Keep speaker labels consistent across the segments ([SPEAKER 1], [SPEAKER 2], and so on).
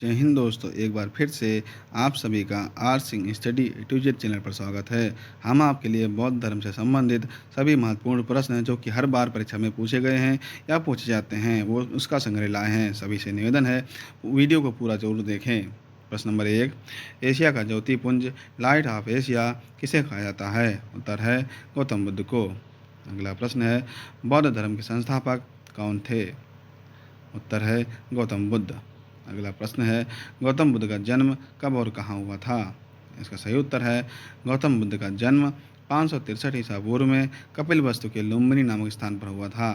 [SPEAKER 1] जय हिंद दोस्तों, एक बार फिर से आप सभी का R Singh study to Z channel पर स्वागत है। हम आपके लिए बौद्ध धर्म से संबंधित सभी महत्वपूर्ण प्रश्न जो कि हर बार परीक्षा में पूछे गए हैं या पूछे जाते हैं वो उसका संग्रह लाए हैं। सभी से निवेदन है वीडियो को पूरा जरूर देखें। प्रश्न नंबर 1, एशिया का ज्योतिपुंज लाइट ऑफ एशिया किसे कहा जाता है? उत्तर है गौतम बुद्ध को। अगला प्रश्न है, बौद्ध धर्म के संस्थापक कौन थे? उत्तर है गौतम बुद्ध। अगला प्रश्न है, गौतम बुद्ध का जन्म कब और कहाँ हुआ था? इसका सही उत्तर है गौतम बुद्ध का जन्म 563 ईसा पूर्व में कपिलवस्तु के लुम्बिनी नामक स्थान पर हुआ था।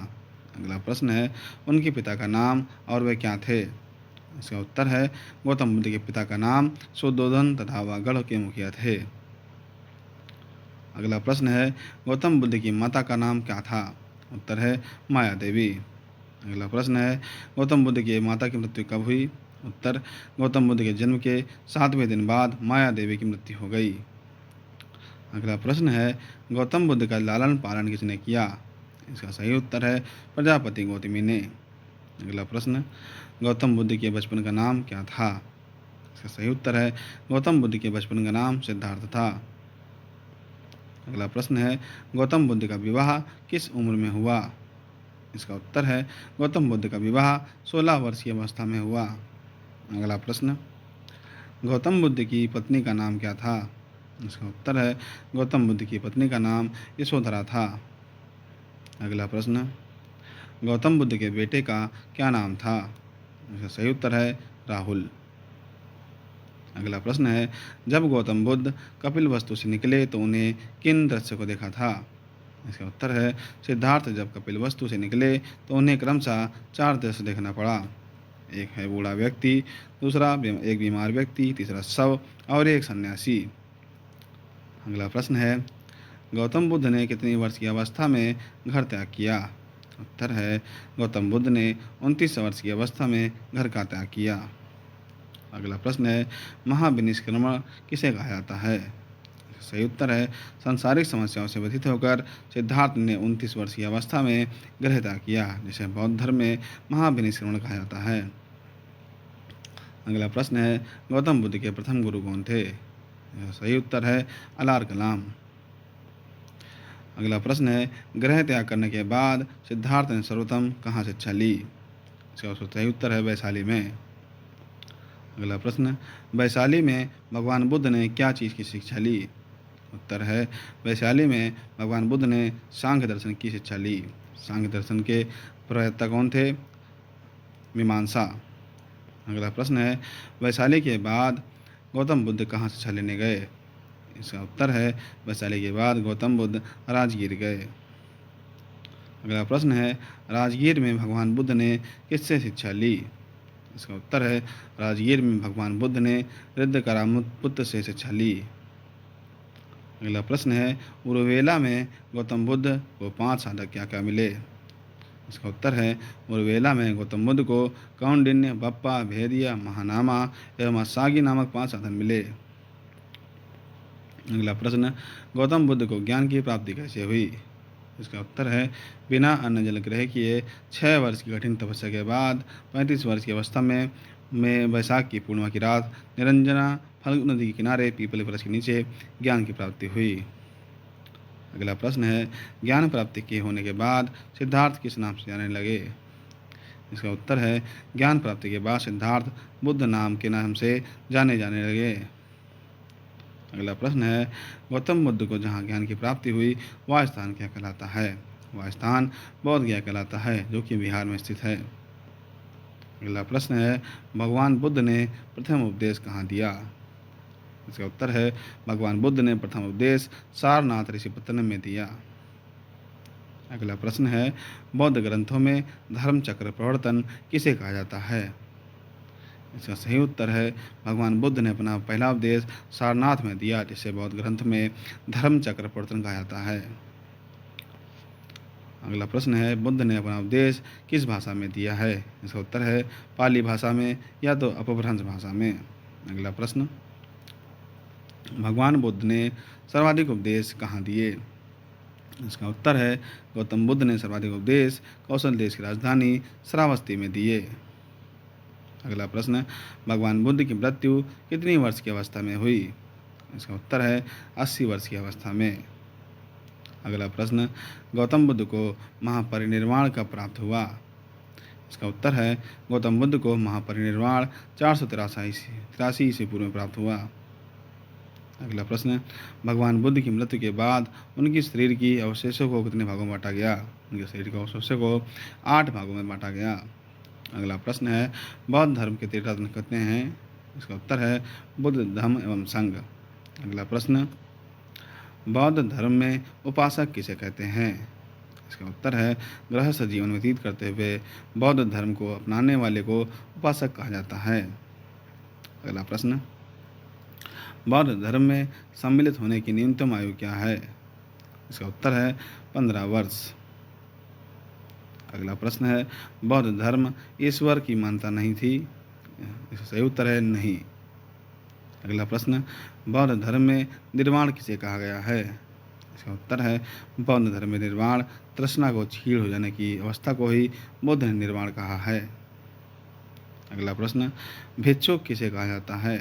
[SPEAKER 1] अगला प्रश्न है, उनके पिता का नाम और वे क्या थे? इसका उत्तर है गौतम बुद्ध के पिता का नाम शुद्धोधन तथा वह गढ़ के मुखिया थे। अगला प्रश्न है, गौतम बुद्ध की माता का नाम क्या था? उत्तर है माया देवी। अगला प्रश्न है, गौतम बुद्ध की माता की मृत्यु कब हुई? उत्तर, गौतम बुद्ध के जन्म के 7वें दिन बाद माया देवी की मृत्यु हो गई। अगला प्रश्न है, गौतम बुद्ध का लालन पालन किसने किया? इसका सही उत्तर है प्रजापति गौतमी ने। अगला प्रश्न, गौतम बुद्ध के बचपन का नाम क्या था? इसका सही उत्तर है गौतम बुद्ध के बचपन का नाम सिद्धार्थ था। अगला प्रश्न है, गौतम बुद्ध का विवाह किस उम्र में हुआ? इसका उत्तर है गौतम बुद्ध का विवाह 16 वर्षीय अवस्था में हुआ। अगला प्रश्न, गौतम बुद्ध की पत्नी का नाम क्या था? इसका उत्तर है गौतम बुद्ध की पत्नी का नाम यशोधरा था। अगला प्रश्न, गौतम बुद्ध के बेटे का क्या नाम था? इसका सही उत्तर है राहुल। अगला प्रश्न है, जब गौतम बुद्ध कपिलवस्तु से निकले तो उन्हें किन दृश्य को देखा था? इसका उत्तर है सिद्धार्थ जब कपिलवस्तु से निकले तो उन्हें क्रमशः 4 दृश्य देखना पड़ा। एक है बूढ़ा व्यक्ति, दूसरा एक बीमार व्यक्ति, तीसरा शव और एक सन्यासी। अगला प्रश्न है, गौतम बुद्ध ने कितनी वर्ष की अवस्था में घर त्याग किया? उत्तर है गौतम बुद्ध ने 29 वर्ष की अवस्था में घर का त्याग किया। अगला प्रश्न है, महाविनिष्क्रमण किसे कहा जाता है? सही उत्तर है सांसारिक समस्याओं से व्यथित होकर सिद्धार्थ ने 29 वर्ष की अवस्था में गृह त्याग किया, जिसे बौद्ध धर्म में महाविनिष्क्रमण कहा जाता है। अगला प्रश्न है, गौतम बुद्ध के प्रथम गुरु कौन थे? सही उत्तर है अलार कलाम। अगला प्रश्न है, गृह त्याग करने के बाद सिद्धार्थ ने सर्वप्रथम कहाँ शिक्षा ली? इसका सही उत्तर है वैशाली में। अगला प्रश्न, वैशाली में भगवान बुद्ध ने क्या चीज़ की शिक्षा ली? उत्तर है वैशाली में भगवान बुद्ध ने सांख्य दर्शन की शिक्षा ली। सांख्य दर्शन के प्रवक्ता कौन थे? मीमांसा। अगला प्रश्न है, वैशाली के बाद गौतम बुद्ध कहाँ शिक्षा लेने गए? इसका उत्तर है वैशाली के बाद गौतम बुद्ध राजगीर गए। अगला प्रश्न है, राजगीर में भगवान बुद्ध ने किससे शिक्षा ली? इसका उत्तर है राजगीर में भगवान बुद्ध ने रुद्रकारामुत्त से शिक्षा ली। अगला प्रश्न है, उरुवेला में गौतम बुद्ध को 5 साधक क्या क्या मिले? इसका उत्तर है उरुवेला में गौतम बुद्ध को कौंडिन्य, बप्पा, भेदिया, महानामा एवं असागी नामक 5 साधन मिले। अगला प्रश्न, गौतम बुद्ध को ज्ञान की प्राप्ति कैसे हुई? इसका उत्तर है बिना अन्न जल ग्रह किए 6 वर्ष की कठिन तपस्या के बाद 35 वर्ष की अवस्था में वैशाख की पूर्णिमा की रात निरंजना फल्गु नदी के किनारे पीपल वृक्ष के नीचे ज्ञान की प्राप्ति हुई। अगला प्रश्न है, ज्ञान प्राप्ति के होने के बाद सिद्धार्थ किस नाम से जाने लगे? इसका उत्तर है ज्ञान प्राप्ति के बाद सिद्धार्थ बुद्ध नाम के नाम से जाने लगे। अगला प्रश्न है, गौतम बुद्ध को जहाँ ज्ञान की प्राप्ति हुई वह स्थान क्या कहलाता है? वह स्थान बौद्ध गया कहलाता है, जो कि बिहार में स्थित है। अगला प्रश्न है, भगवान बुद्ध ने प्रथम उपदेश कहाँ दिया? इसका उत्तर है भगवान बुद्ध ने प्रथम उपदेश सारनाथ ऋषिपत्तनम में दिया। अगला प्रश्न है, बौद्ध ग्रंथों में धर्म चक्र प्रवर्तन किसे कहा जाता है? इसका सही उत्तर है भगवान बुद्ध ने अपना पहला उपदेश सारनाथ में दिया, जिसे बौद्ध ग्रंथ में धर्म चक्र प्रवर्तन कहा जाता है। अगला प्रश्न है, बुद्ध ने अपना उपदेश किस भाषा में दिया है? इसका उत्तर है पाली भाषा में या तो अपभ्रंश भाषा में। अगला प्रश्न, भगवान बुद्ध ने सर्वाधिक उपदेश कहाँ दिए? इसका उत्तर है गौतम बुद्ध ने सर्वाधिक उपदेश कौशल देश की राजधानी श्रावस्ती में दिए। अगला प्रश्न, भगवान बुद्ध की मृत्यु कितनी वर्ष की अवस्था में हुई? इसका उत्तर है 80 वर्ष की अवस्था में। अगला प्रश्न, गौतम बुद्ध को महापरिनिर्वाण कब प्राप्त हुआ? इसका उत्तर है गौतम बुद्ध को महापरिनिर्वाण 483 ईस्वी पूर्व में प्राप्त हुआ। अगला प्रश्न, भगवान बुद्ध की मृत्यु के बाद उनके शरीर की अवशेषों को कितने भागों में बांटा गया? उनके शरीर के अवशेषों को 8 भागों में बांटा गया। अगला प्रश्न है, बौद्ध धर्म के तीर्थाटन कितने हैं? इसका उत्तर है बुद्ध, धम्म एवं संघ। अगला प्रश्न, बौद्ध धर्म में उपासक किसे कहते हैं? इसका उत्तर है गृहस्थ जीवन व्यतीत करते हुए बौद्ध धर्म को अपनाने वाले को उपासक कहा जाता है। अगला प्रश्न, बौद्ध धर्म में सम्मिलित होने की न्यूनतम आयु क्या है? इसका उत्तर है 15 वर्ष। अगला प्रश्न है, बौद्ध धर्म ईश्वर की मान्यता नहीं थी? इसका सही उत्तर है नहीं। अगला प्रश्न, बौद्ध धर्म में निर्वाण किसे कहा गया है? इसका उत्तर है बौद्ध धर्म में निर्वाण तृष्णा को क्षीण हो जाने की अवस्था को ही बुद्ध ने निर्वाण कहा है। अगला प्रश्न, भिक्षुक किसे कहा जाता है?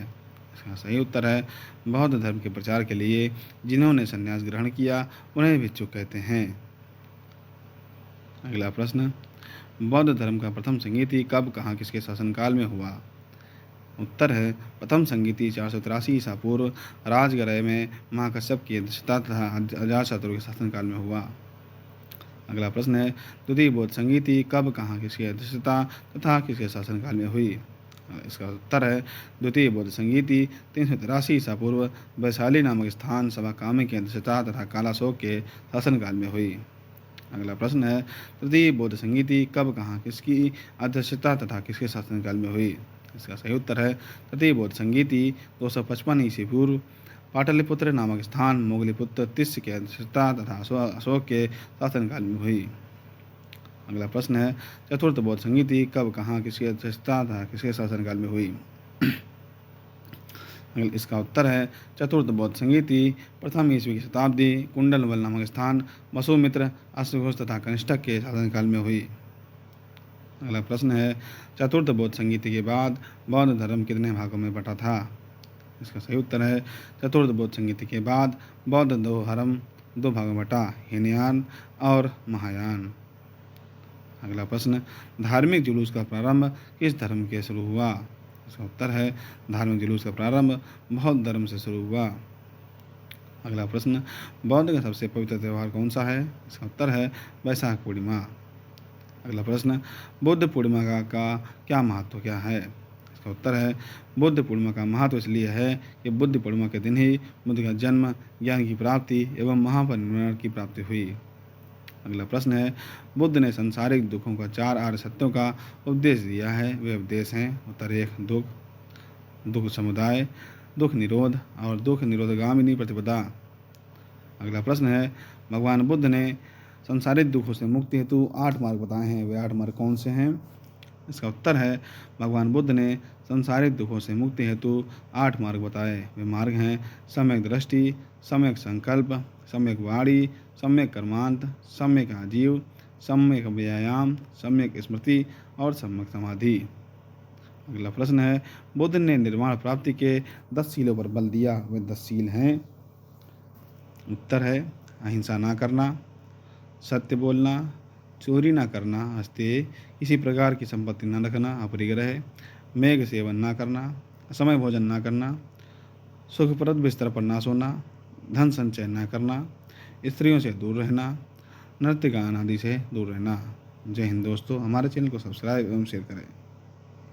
[SPEAKER 1] इसका सही उत्तर है बौद्ध धर्म के प्रचार के लिए जिन्होंने संन्यास ग्रहण किया उन्हें भिक्षुक कहते हैं। अगला प्रश्न, बौद्ध धर्म का प्रथम संगीति कब, कहाँ, किसके शासनकाल में हुआ? उत्तर है प्रथम संगीति 483 ईसा पूर्व राजगृह में महाकश्यप की अध्यक्षता तथा अजातशत्रु के शासनकाल में हुआ। अगला प्रश्न है, द्वितीय बौद्ध संगीति कब, कहाँ, किसकी अध्यक्षता तथा किसके शासनकाल में हुई? इसका उत्तर है द्वितीय बौद्ध संगीति 383 ईसा पूर्व वैशाली नामक स्थान सभा कामी की अध्यक्षता तथा कालाशोक के शासनकाल में हुई। अगला प्रश्न है, तृतीय बौद्ध संगीति कब, कहाँ, किसकी अध्यक्षता तथा किसके शासनकाल में हुई? इसका सही उत्तर है तृतीय बौद्ध संगीति 255 ईस्वी पूर्व पाटलिपुत्र नामक स्थान मोगलीपुत्र तिस्य के अध्यक्षता तथा अशोक के शासनकाल में हुई। अगला प्रश्न है, चतुर्थ बौद्ध संगीति कब, कहाँ, किसकी अध्यक्षता तथा किसके शासनकाल में हुई? इसका उत्तर है चतुर्थ बौद्ध संगीति प्रथम ईस्वी की शताब्दी कुंडलवल नामक स्थान वसुमित्र, अश्वघोष तथा कनिष्ठक के शासनकाल में हुई। अगला प्रश्न है, चतुर्थ बौद्ध संगीति के बाद बौद्ध धर्म कितने भागों में बटा था? इसका सही उत्तर है चतुर्थ बौद्ध संगीति के बाद बौद्ध धर्म 2 भागों में बटा, हीनयान और महायान। अगला प्रश्न, धार्मिक जुलूस का प्रारंभ किस धर्म के शुरू हुआ? इसका उत्तर है धार्मिक जुलूस का प्रारंभ बौद्ध धर्म से शुरू हुआ। अगला प्रश्न, बौद्ध का सबसे पवित्र त्यौहार कौन सा है? इसका उत्तर है वैशाख पूर्णिमा। अगला प्रश्न, बुद्ध पूर्णिमा का क्या महत्व क्या है? इसका उत्तर है बुद्ध पूर्णिमा का महत्व इसलिए है कि बुद्ध पूर्णिमा के दिन ही बुद्ध का जन्म, ज्ञान की प्राप्ति एवं महापरिनिर्वाण की प्राप्ति हुई। अगला प्रश्न है, बुद्ध ने संसारिक दुखों का 4 आर्य सत्यों का उपदेश दिया है, वे उपदेश हैं। उत्तर 1 दुख, दुख समुदाय, दुख निरोध और दुख निरोधगामिनी प्रतिपदा। अगला प्रश्न है, भगवान बुद्ध ने संसारिक दुखों से मुक्ति हेतु 8 मार्ग बताए हैं, वे 8 मार्ग कौन से हैं? इसका उत्तर है भगवान बुद्ध ने संसारिक दुखों से मुक्ति हेतु 8 मार्ग बताए, वे मार्ग हैं सम्यक दृष्टि, सम्यक संकल्प, सम्यक वाणी, सम्यक कर्मांत, सम्यक आजीव, सम्यक व्यायाम, सम्यक स्मृति और सम्यक समाधि। अगला प्रश्न है, बुद्ध ने निर्वाण प्राप्ति के 10 शीलों पर बल दिया, वे 10 शील हैं। उत्तर है अहिंसा ना करना, सत्य बोलना, चोरी ना करना, हस्ते किसी प्रकार की संपत्ति न रखना, अपरिग्रह, मेघ सेवन ना करना, असमय भोजन ना करना, सुखप्रद बिस्तर पर ना सोना, धन संचय ना करना, स्त्रियों से दूर रहना, नृत्य गान आदि से दूर रहना। जय हिंद दोस्तों, हमारे चैनल को सब्सक्राइब एवं शेयर करें।